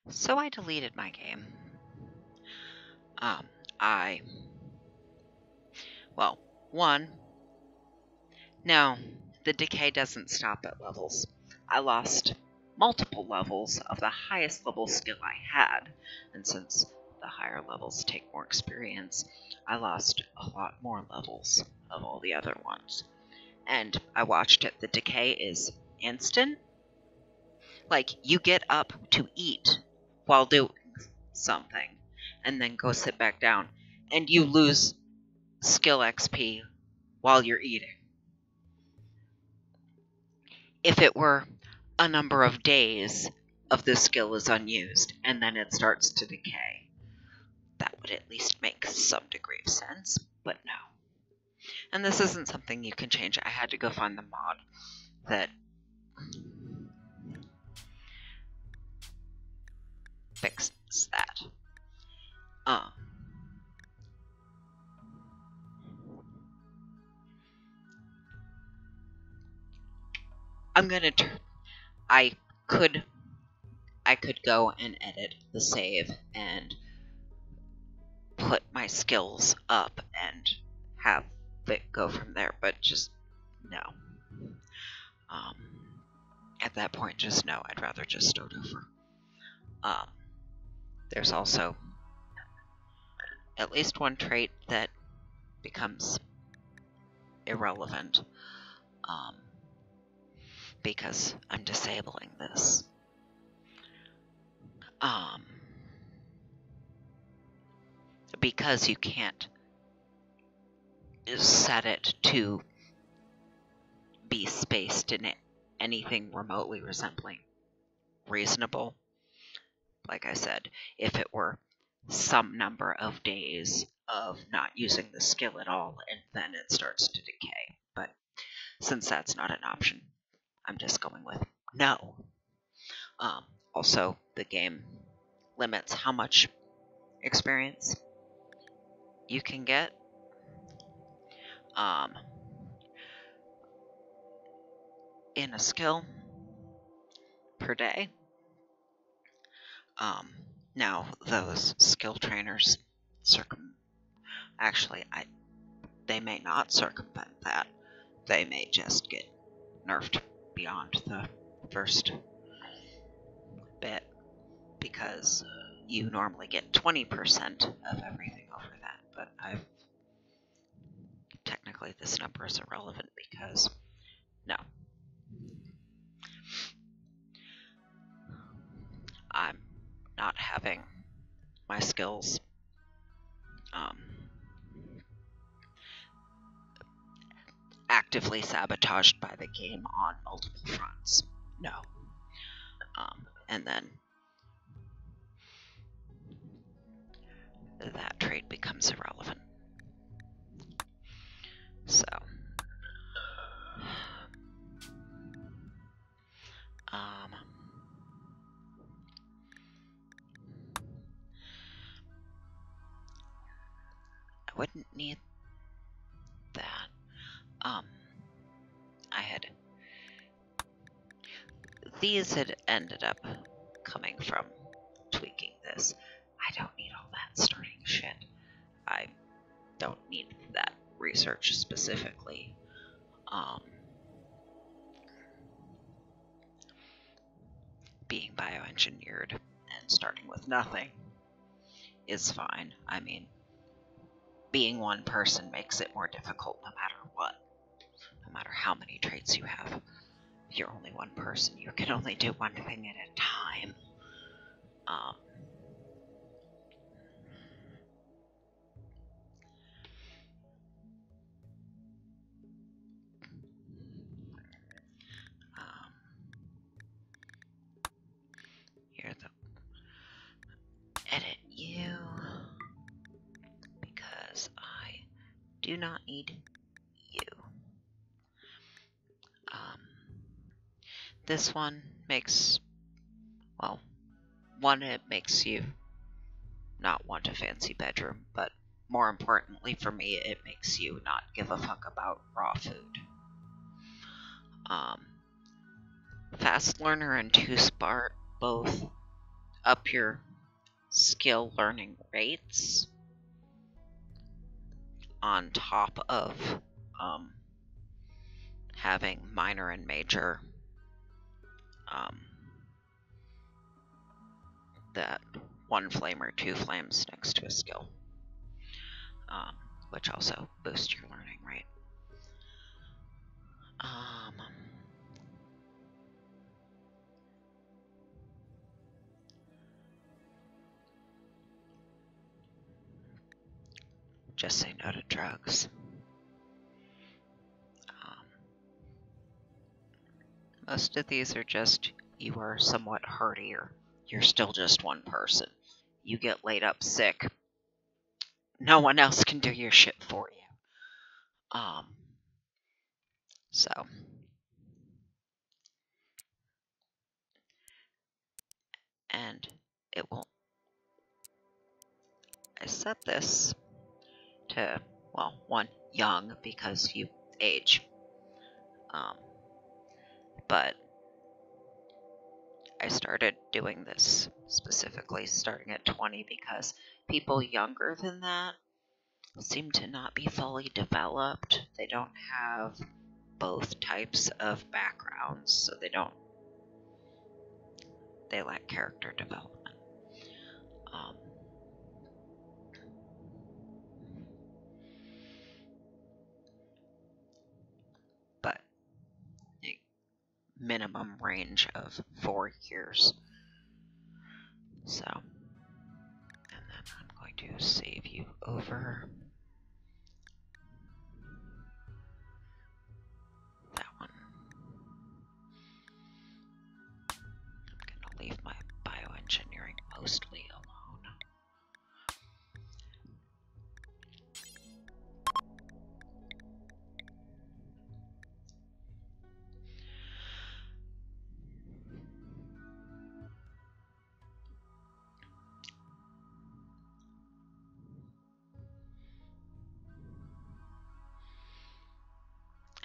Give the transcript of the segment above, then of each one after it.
So I deleted my game. I... Well, one, no, the decay doesn't stop at levels. I lost multiple levels of the highest level skill I had, and since the higher levels take more experience, I lost a lot more levels of all the other ones. And I watched it. The decay is instant. Like, you get up to eat while doing something, and then go sit back down, and you lose skill XP while you're eating. If it were a number of days of the skill is unused, and then it starts to decay, that would at least make some degree of sense, but no. And this isn't something you can change. I had to go find the mod that fixes that. I'm gonna I could go and edit the save and put my skills up and have it go from there, but just no. At that point, just no. I'd rather just start over. There's also at least one trait that becomes irrelevant because I'm disabling this. Because you can't set it to be spaced in anything remotely resembling reasonable. Like I said, if it were some number of days of not using the skill at all, and then it starts to decay. But since that's not an option, I'm just going with no. Also, the game limits how much experience you can get. In a skill per day. Now those skill trainers they may not circumvent that. They may just get nerfed beyond the first bit because you normally get 20% of everything over that, but technically this number is irrelevant because no. I'm not having my skills actively sabotaged by the game on multiple fronts. No. And then that trait becomes irrelevant. So I wouldn't need that. These had ended up coming from tweaking this. I don't need all that starting shit. I don't need that research specifically. Being bioengineered and starting with nothing is fine. I mean, being one person makes it more difficult no matter what. No matter how many traits you have. If you're only one person, you can only do one thing at a time. Here, edit you, because I do not need you. This one makes, well, one, it makes you not want a fancy bedroom, but more importantly for me, it makes you not give a fuck about raw food. Fast learner and 2 Spark both up your skill learning rates on top of having minor and major, that 1 flame or 2 flames next to a skill, which also boosts your learning rate. Just say no to drugs. Most of these are just, you are somewhat hardier. You're still just one person. You get laid up sick. No one else can do your shit for you. So. And it will, I set this to, well, 1, young, because you age. But I started doing this specifically starting at 20 because people younger than that seem to not be fully developed. They don't have both types of backgrounds, so they lack character development. But minimum range of 4 years. So, and then I'm going to save you over that one. I'm going to leave my bioengineering mostly alone.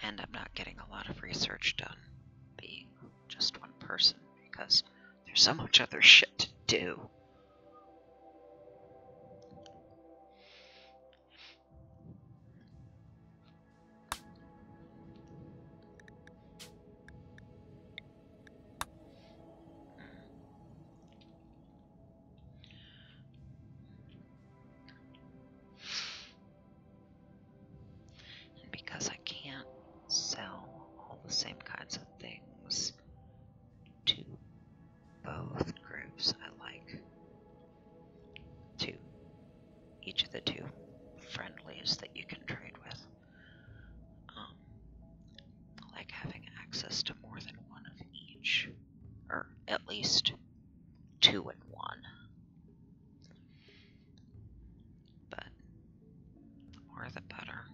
And I'm not getting a lot of research done, being just one person, because there's so much other shit to do. And because I can't sell all the same kinds of things to both groups, I like to each of the 2 friendlies that you can trade with. I like having access to more than 1 of each, or at least 2 in 1. But the more the better.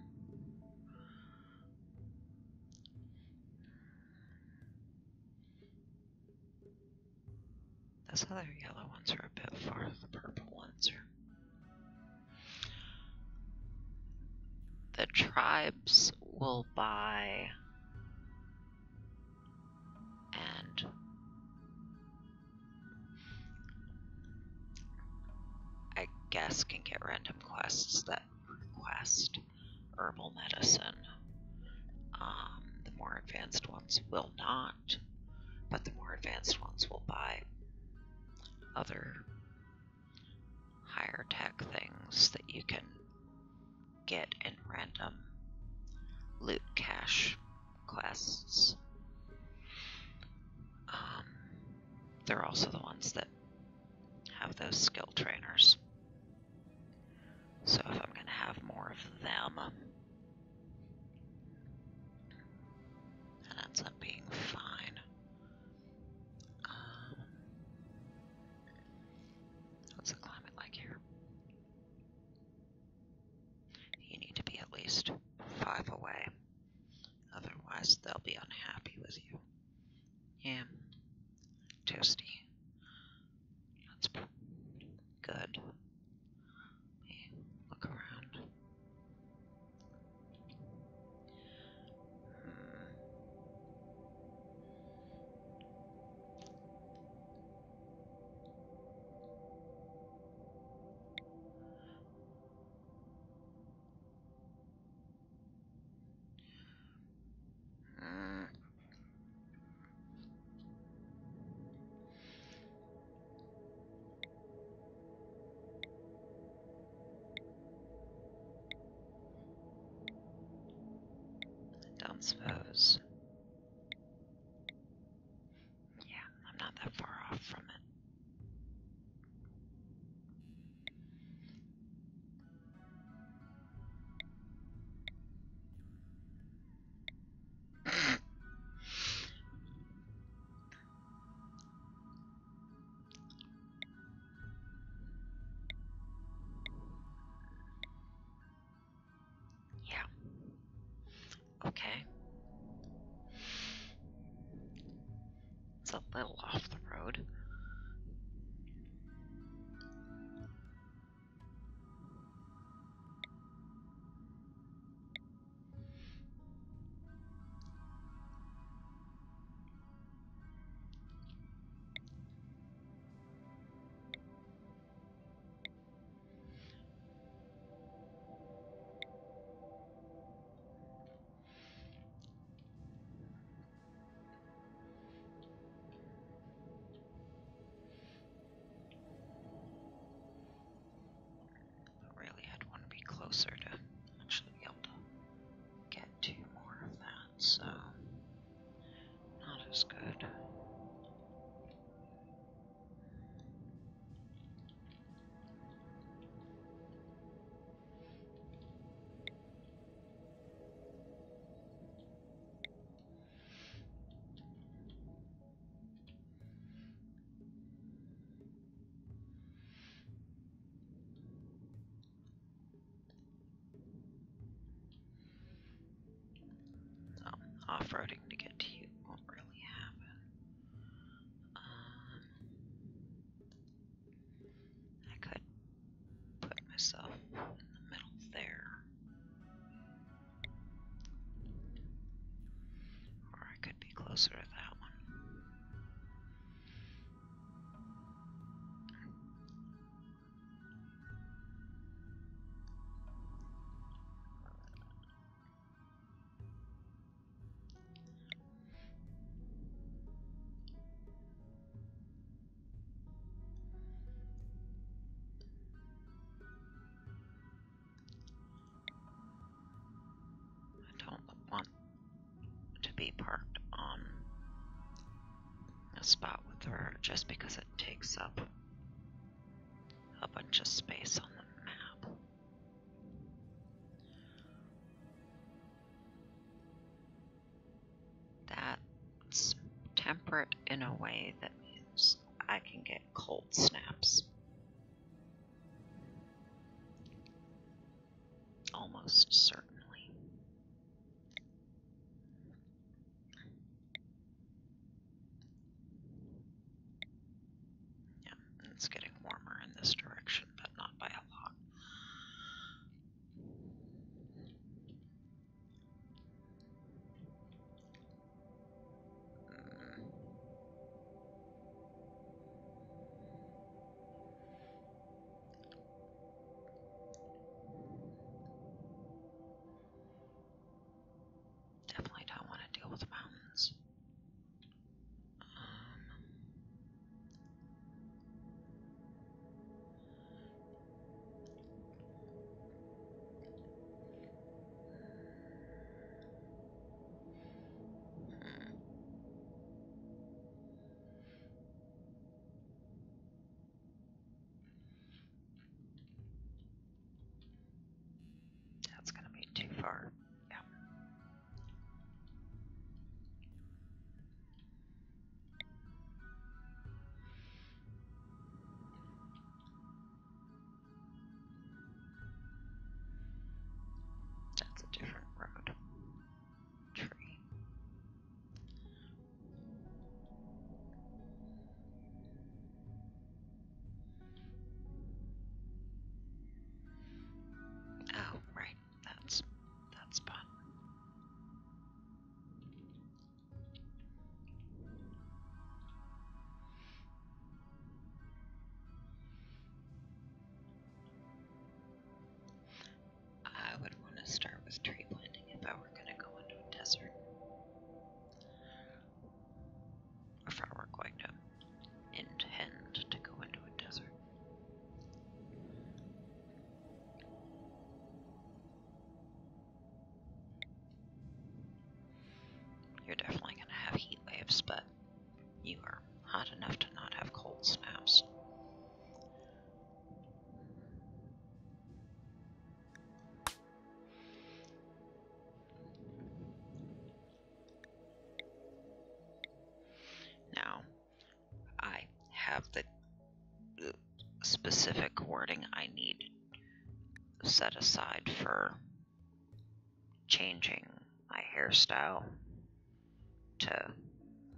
Those other yellow ones are a bit far, the purple ones are. The tribes will buy and I guess can get random quests that request herbal medicine. The more advanced ones will not, but the more advanced ones will buy other higher tech things that you can get in random loot cache quests. They're also the ones that have those skill trainers. So if I'm going to have more of them, that ends up being fine. What's the climate like here? You need to be at least 5 away. Otherwise, they'll be unhappy with you. Yeah. Toasty. That's good. Look around. don't suppose. Yeah, I'm not that far off from it. Yeah. Okay. It's a little off the road. Really, I'd want to be closer to actually be able to get to more of that, so not as good. So, off-roading to get to you won't really happen. I could put myself in the middle there, or I could be closer to that one. I don't want to be parked on a spot with the river just because it takes up a bunch of space on the map. That's temperate in a way that means I can get cold snaps. Almost certainly. Yeah, it's getting warmer in this direction, but not by a lot. Definitely don't want to deal with mountains. specific wording I need set aside for changing my hairstyle to,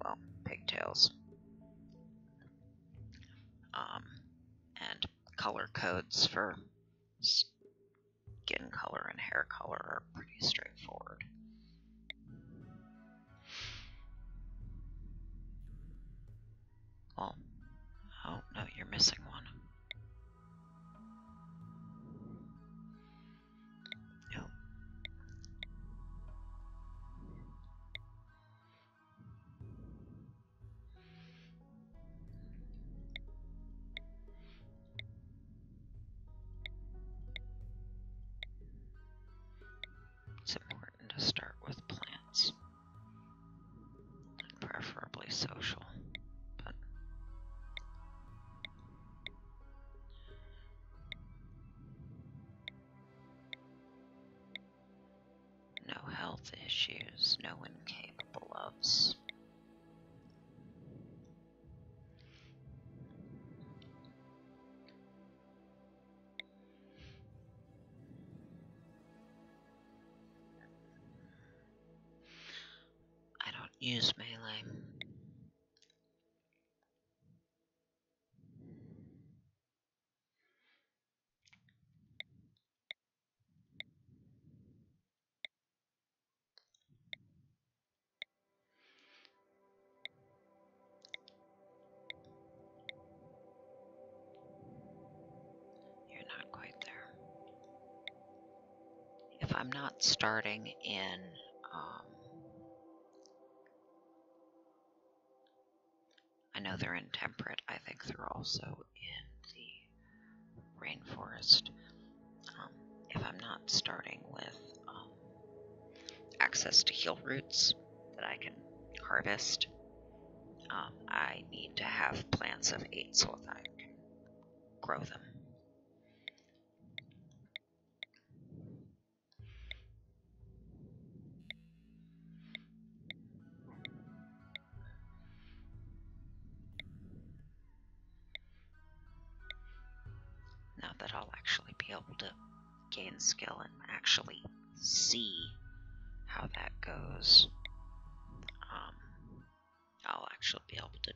well, pigtails. And color codes for skin color and hair color are pretty straightforward. Well, oh no, you're missing one. Nope. It's important to start with plants, and preferably social, but no health issues, no incapable loves. I don't use melee. You're not quite there. If I'm not starting in I know they're in temperate. I think they're also in the rainforest. If I'm not starting with access to heal roots that I can harvest, I need to have plants of 8 so that I can grow them. Now that I'll actually be able to gain skill and actually see how that goes, I'll actually be able to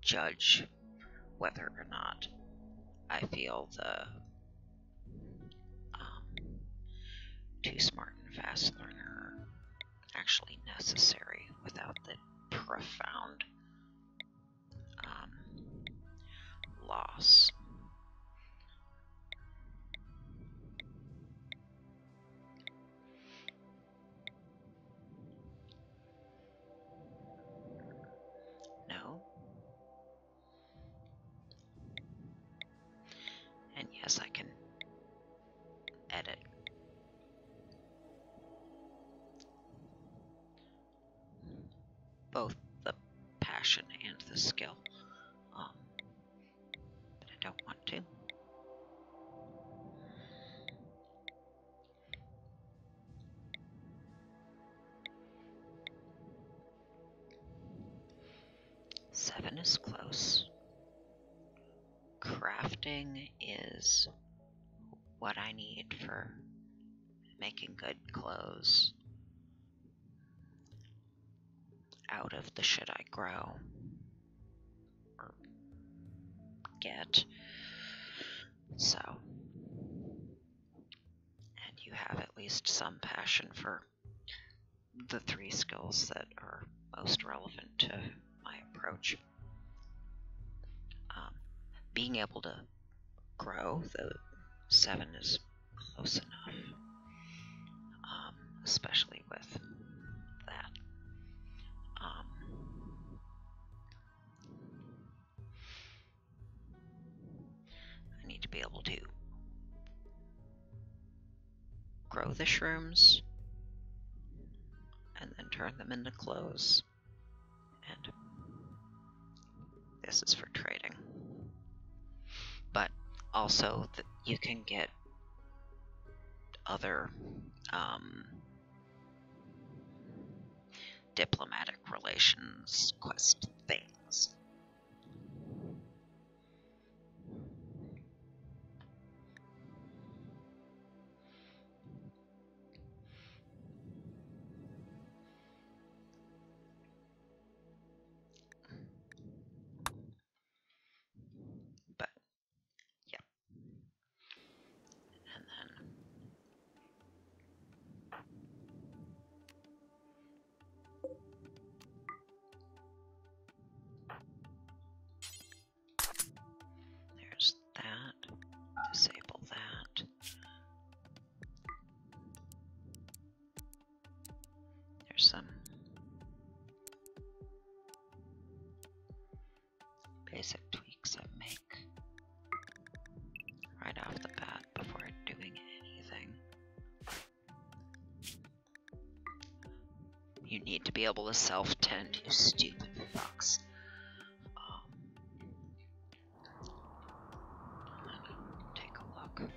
judge whether or not I feel the too smart and fast learner actually necessary without the profound loss. No. And yes, I can edit. Both the passion and the skill. But I don't want to. Seven is close. Crafting is what I need for making good clothes out of the shit I grow or get. So, and you have at least some passion for the 3 skills that are most relevant to my approach. Being able to grow, the 7 is close enough, especially with that. I need to be able to grow the shrooms and then turn them into clothes. And this is for trading. But also, you can get other diplomatic relations quest things. You need to be able to self-tend, you stupid fucks. Take a look.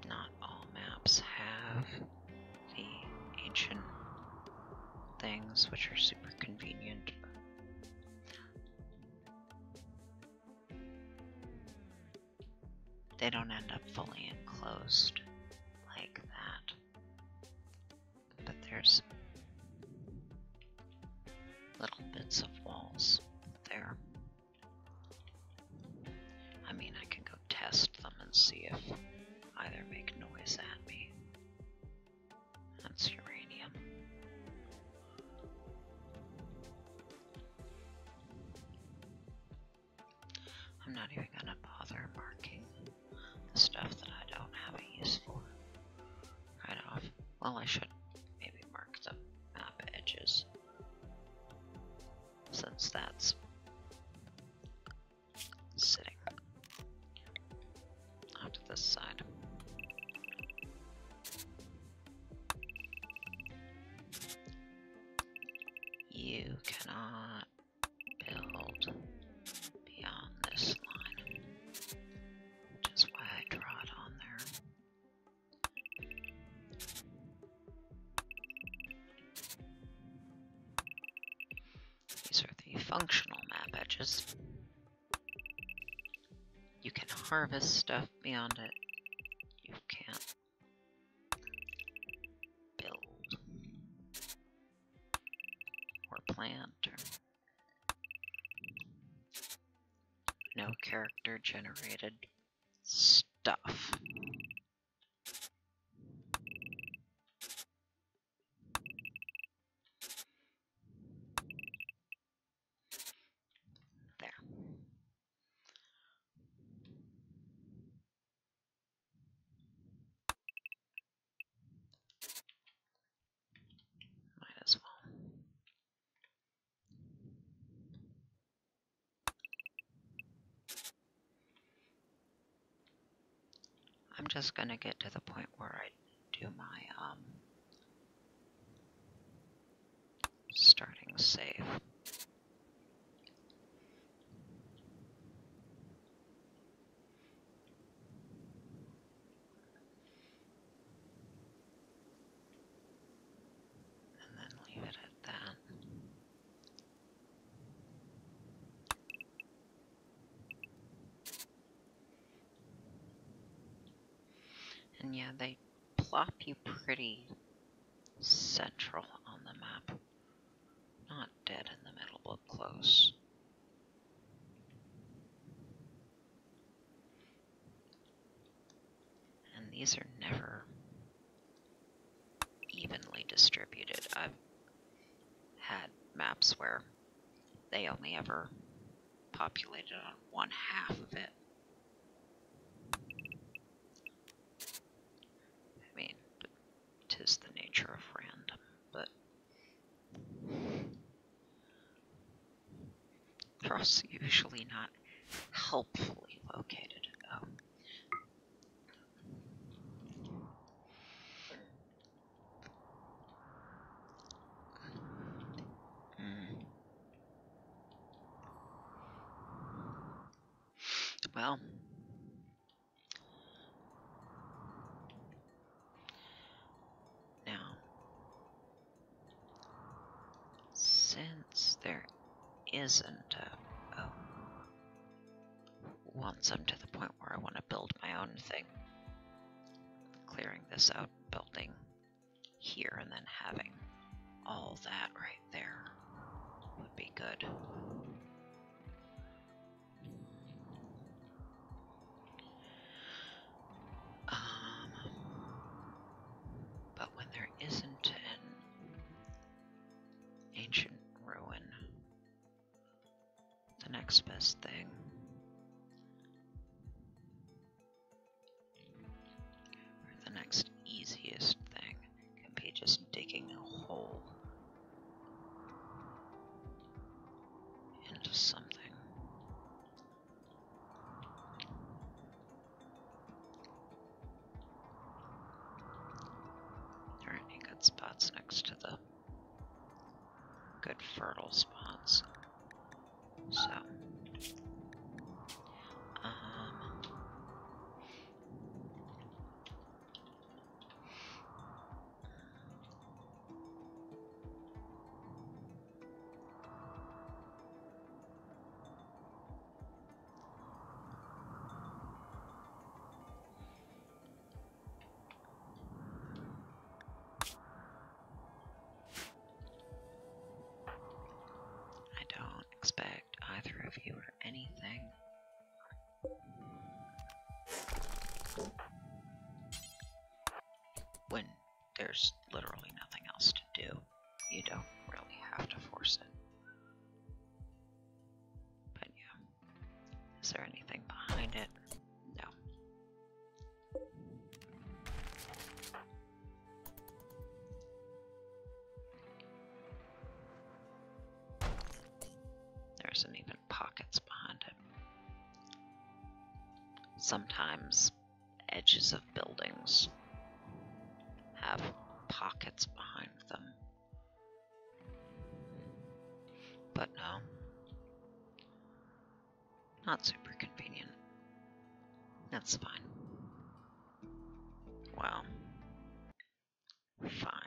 Not all maps have the ancient things, which are super convenient. They don't end up fully enclosed like that. But there's little bits of walls there. I mean, I can go test them and see if either make noise at me. That's uranium. I'm not even gonna bother marking the stuff that I don't have a use for right off. Well, I should maybe mark the map edges, since that's sitting out to this side. You cannot build beyond this line, which is why I draw it on there. These are the functional map edges. You can harvest stuff beyond it. You can't build or plant or no character generated stuff. There. Might as well. I'm just gonna get to the point where I do my starting save. And then leave it at that. And yeah, they plop you pretty central on the map. Not dead in the middle, but close. And these are never evenly distributed. I've had maps where they only ever populated on one half of it. I mean, 'tis the nature of random, but they're also usually not helpfully located. Well, now, since there isn't once I'm to the point where I want to build my own thing, clearing this out, building here, and then having all that right there would be good. But when there isn't an ancient ruin, the next best thing or the next easiest thing can be just digging a hole into something spots next to the good fertile spots. So, I don't expect either of you or anything. When there's literally nothing else to do, you don't really have to force it. But yeah, is there anything behind it? No. There isn't even pockets behind it. Sometimes edges of buildings have pockets behind them. But no. Not super convenient. That's fine. Well, fine.